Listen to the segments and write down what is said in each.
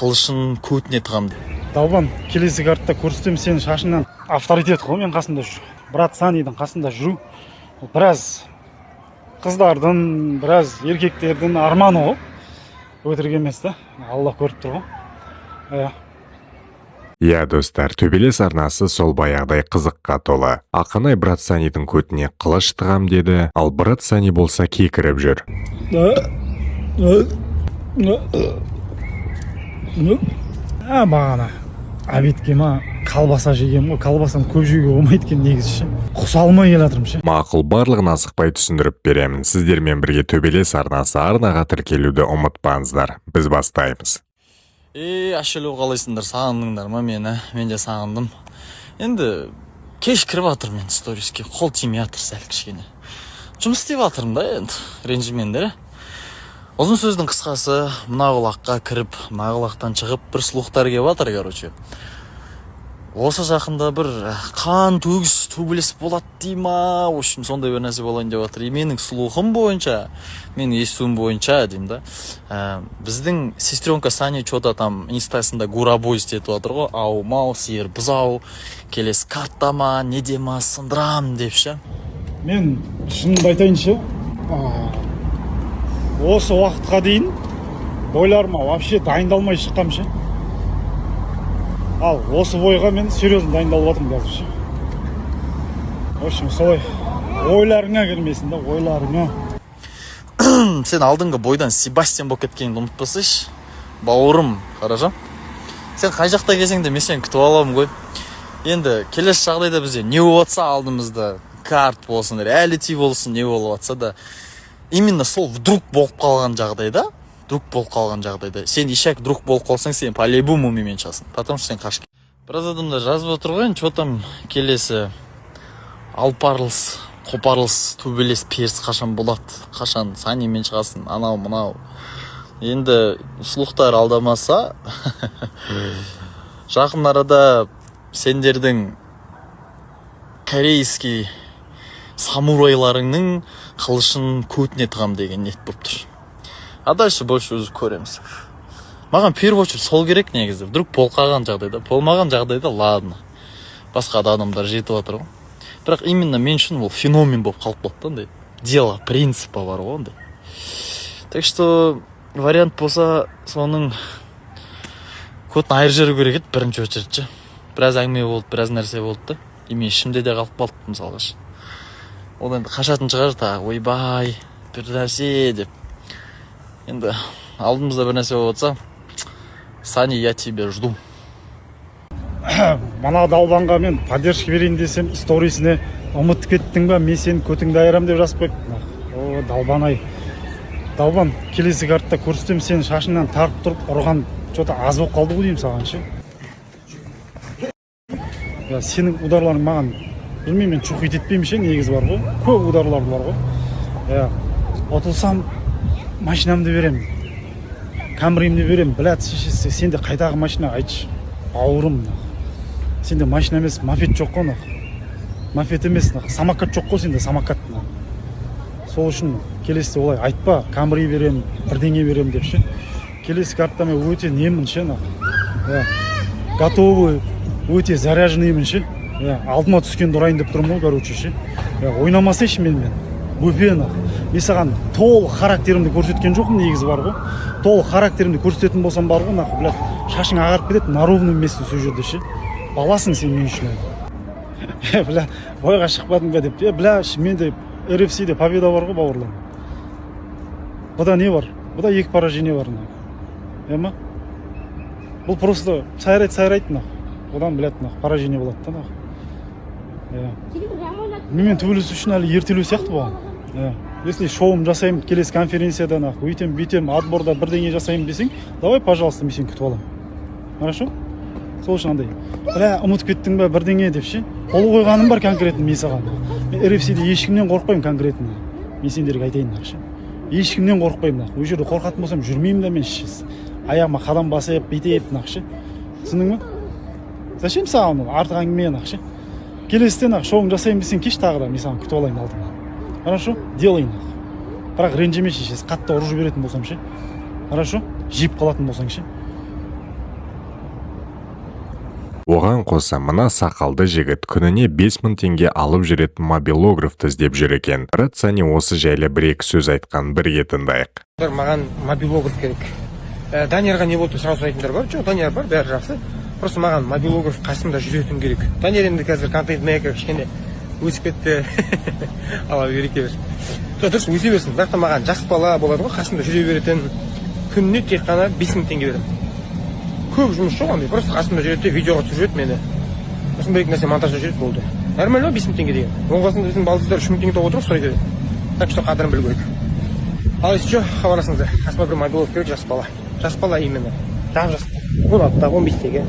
қылышын көтіне тығам. Далбан, келесі картта көрсетем, сен шашыңнан авторитет қой, мен қасында жүр. Брат Санидің қасында жүру. Біраз қыздардың, біраз еркектердің арманы ғой. Өтірік емес та. Алла көріп тұр ғой. Иә достар, төбелес арнасы сол баяғыдай қызыққа толы. Ақынай брат Санидің көтіне қылыш тығам деді, ал брат Сани болса кекіріп жүр. Бағана обедке ма колбаса жегем ғой, колбасаны көп жеуге болмайды екен негізі. Құс алмай келатырмын ше. Мақұл, барлығын асықпай түсіндіріп беремін. Сіздермен бірге төбелес арнасы арнаға тіркелуді ұмытпаңыздар. Біз бастаймыз. Ашылу қалайсыңдар, сағындыңдар ма мені? Мен де сағындым. Енді кеш кіріп атыр мен сториске, қол тимей атыр сәл кішкене. Жұмыс істеп атырмын да енді, ренжімеңдер. Ұзын сөздің қысқасы, мына құлаққа кіріп, мына құлақтан шығып бір слухтар келіп атыр, короче. Осы жақында бір қан төгіс төбелес болады дей ма? В общем, сондай бір нәрсе болайын деп атыр. Менің слухым бойынша, менің естуім бойынша деймін да. Біздің сестренка Сани что-то там инстасында гурабой істетіп отыр ғой. Ау, мау, сиыр, бұзау, келесі карттама, не дема, сындырам деп ше. Мен шынымды айтайыншы, осы уақытқа дейін бойларыма вообще дайындалмай шыққам ше. Ал осы бойға мен серьезно дайындалып жатырмын қазір ше. В общем, солай ойларыңа келмесін да, ойларыңа. Сен алдыңғы бойдан Себастьян болып кеткеніңді ұмытпасайшы. Бауырым, қаражам. Сен қай жақта келсең де мен сені күтіп аламын ғой. Енді келесі жағдайда бізде не болып жатса алдымызда, карт болсын, реалити болсын, не болып жатса да, именно сол вдруг болып қалған жағдайда, сен ишак вдруг болып қалсаң, сен по-любому мен шасың. Потому что сен қашып. Біраз адамдар жазып отыр ғой, что там келесі алпарылыс, қопарылыс, төбелес, періс қашан болады, қашан Сани мен шығасың, анау, мынау. Енді слухтар алдамаса, жақын арада сендердің корейский самурайларыңның қылышын көтіне тығам деген ниет болып тұр. А дальше больше өзі көреміз. Маған первый очередь сол керек негізі. Вдруг болмаған жағдайда, ладно. Басқа да адамдар жетіп отыр ғой. Бірақ именно мен үшін ол феномен болып қалып қалды. Дело принципа бар ғой. Так что вариант болса, соның көтін айыр жеру керек еді бірінші очередь. Біраз әңгіме болды, біраз нәрсе болды. И мен ішімде де қалып қалды мысалға. Ол енді қашатын шығар та, ойбай, бір нәрсе деп. Енді алдымызда бір нәрсе болып жатса, Сани, я тебя жду. Мана далбанға мен поддержка берейін десем, сторисіне ұмытып кеттің ба, мен сені көтіңді айырам деп жазып қойыпты. О, далбан-ай. Далбан, келесі картта көрсетем, сен шашыңнан тарып тұрып ұрған что-то аз болып қалды ғой деймін саған ше. Сенің ударларың маған, білмеймін, мен чухит етпеймін ше, негізі бар ғой. Көп ударлар бар ғой. Отылсам, машинамды берем, камеримді берем, біләт шешесі, сенде қайдағы машина айтшы, ауырым. Сенде машина емес, мафет жоқ қой, мафет емес, самокат жоқ қой сенде, самокат. Сол үшін келесі олай айтпа, камери берем, бірдеңе берем деп ше. Келесі картта мен өте немін ше, готовы, өте заряженныймын ше. Алдыма түскен дұрайын деп тұрмын ғой, короче ше. Ойнамасайшы менімен. Өпен, мен саған толық характерімді көрсеткен жоқпын, негізі бар ғой. Толық характерімді көрсететін болсам бар ғой, блядь, шашың ағарып кетеді, на ровном месте сол жерде ше. Баласың сен мен үшін. Бля, ойға шықпадың ба деп. Бля, менде RFC-де победа бар ғой, бауырларым. Бұда не бар? Бұда 2 поражение бар. Ема? Бұл просто сайрайды. Одан, блядь, поражение болады да. Мен төбелес үшін әлі ертелеу сияқты болған. Если шоуым жасайым, келесі конференцияда өйтем, отборда бірдеңе жасайым десең, давай, пожалуйста, мен сені күтіп алам. Хорошо? Сол үшін андай. Бля, ұмытып кеттің ба бірдеңе деп ше. Қол қойғаным бар конкретно мен саған. Мен RFC-де ешкімнен қорықпаймын конкретно. Мен сендерге айтайын ше. Ешкімнен қорықпаймын. Ол жерде қорқатын болсам жүрмеймін да мен ше. Аяғыма қадам басып, бүйтіп ше. Түсіндің ме? Зачем саған артық әңгіме ше? Келесіден шоуың жасайын десең кеш тағы да мен саған күтіп алайын алдыңа. Хорошо? Делайын. Бірақ ренжіме шешесі, қатты ұрып жіберетін болсам ше. Хорошо? Жеп қалатын болсаң ше. Оған қоса мына сақалды жігіт күніне 5000 теңге алып жүретін мобилографты іздеп жүр екен. Брат Сани осы жайлы бір-екі сөз айтқан, бірге тыңдайық. Маған мобилограф керек. Даниярға не болды сразу сұрайтындар бар. Жоқ, Данияр бар, бәрі жақсы. Просто маған мобилограф қасымда жүретін керек. Данияр енді қазір контент-мейкер кішкене өсіп кетті. Алла береке берсін. Дұрыс өсе берсін. Бірақ та маған жас бала болады ғой, қасымда жүре беретін. Күніне тек қана 5000 теңге беремін. Көп жұмыс жоқ андай, просто қасымда жүреді, видеоға түсіріп жүреді мені. Сосын бір-екі нәрсе монтажда жүреді, болды. Нормально 5000 теңге деген. Оң қасында біздің балдыздар 3000 теңге тауып отыр, сұрайды. Так что қадірін білу керек. Ал еще хабарласыңыздар. Қасыма бір мобилограф керек, жас бала. Жас бала именно. Жас. 16-15 теңге.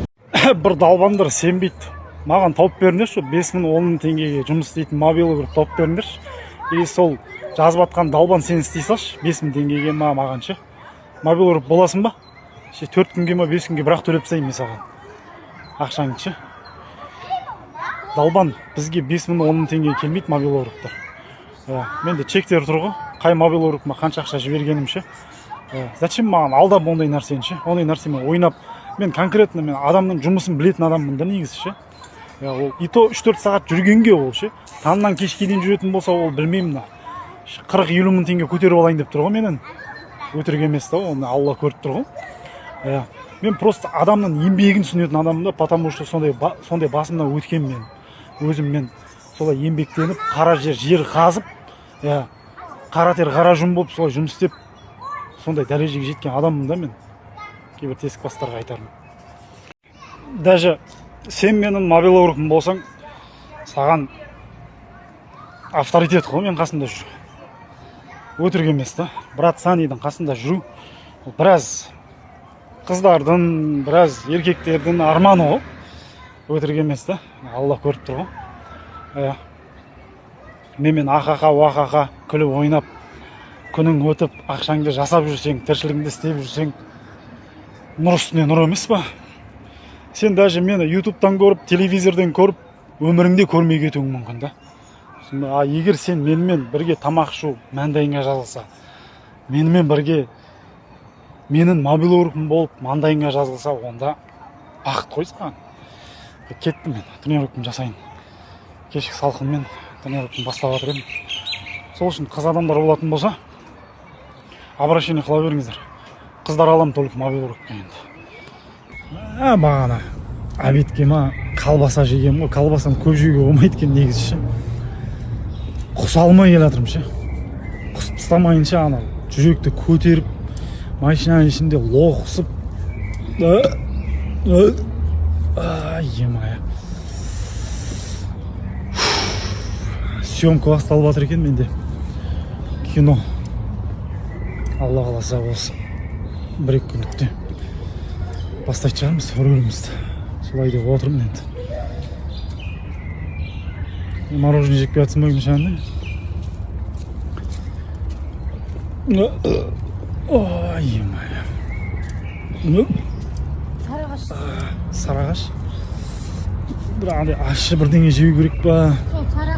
Бір далбандар сенбейді. Маған тауып беріңдерші, 5000-10 теңгеге жұмыс істейтін мобилограф тауып беріңдерші. И сол жазып атқан далбан сен істей салшы, 5000 теңгеге мағанша. Мобилограф боласың ба? 4 күнге ма 5 күнге бірақ төлеп тастайын мен саған. Ақшаңды. Далбан бізге 5000-10 теңге келмейді мобилографтар. Менде чектер тұр ғой. Қай мобилографыма қанша ақша жібергенім ше. Зачем маған алдап ондай нәрсені ше? Ондай нәрсемен ойнап, мен конкретно мен адамның жұмысын білетін адаммын да негізі ше. Ол и то 3-4 сағат жүргенге ол ше. Таңнан кешке дейін жүретін болса ол білмеймін да. 40-50 мың теңге көтеріп алайын деп тұр ғой менен. Өтірік емес та, оны Алла көріп тұр ғой. Мен просто адамның еңбегін түсінетін адаммын да, потому что сондай басымнан өткен мен. Өзім мен солай еңбектеніп, қара жер қазып, қара тер қара жүн болып солай жұмыс істеп, сондай дәрежеге жеткен адаммын да мен. Кейбір тесік бастарға айтармын. Даже сен менің мобилографым болсаң, саған авторитет қой мен қасында жүру. Өтірік емес та. Брат Санидің қасында жүру біраз қыздардың, біраз еркектердің арманы ғой. Өтірік емес та. Алла көріп тұр ғой. Мен ақақа күліп ойнап, күнің өтіп, ақшаңды жасап жүрсең, тіршілігіңді істеп жүрсең, нұр үстіне нұр емес па? Сен даже мені ютубтан көріп, телевизордан көріп, өміріңде көрмей кетуің мүмкін да. Егер сен менімен бірге тамақ ішу маңдайыңа жазылса, менімен бірге менің мобилографым болып маңдайыңа жазылса, онда бақыт қой саған. Кеттім мен, тренировкамды жасайын. Кешкі салқынмен тренировкамды бастап жатыр едім. Сол үшін қыз адамдар болатын болса, обращение қыла беріңіздер. Қыздар алам только мобилографқа енді. Бағана обедке ма колбаса жегем ғой. Колбасаны көп жеуге болмайды екен негізі ше. Құс алмай келатырмын ше. Құс тастамайынша анау жүректі көтеріп, машинаның ішінде лоқсып. Ай-емай. Съемка басталып жатыр екен менде. Кино. Алла қаласа осы 1-2 күндікте бастайтын шығармыз рөлімізді. Солай деп отырмын енді. Мороженое жеп жатсың ба емшанды? Ой-емай. Сарағаш. Бір андай ащы бірдеңе жеу керек па? Сол сары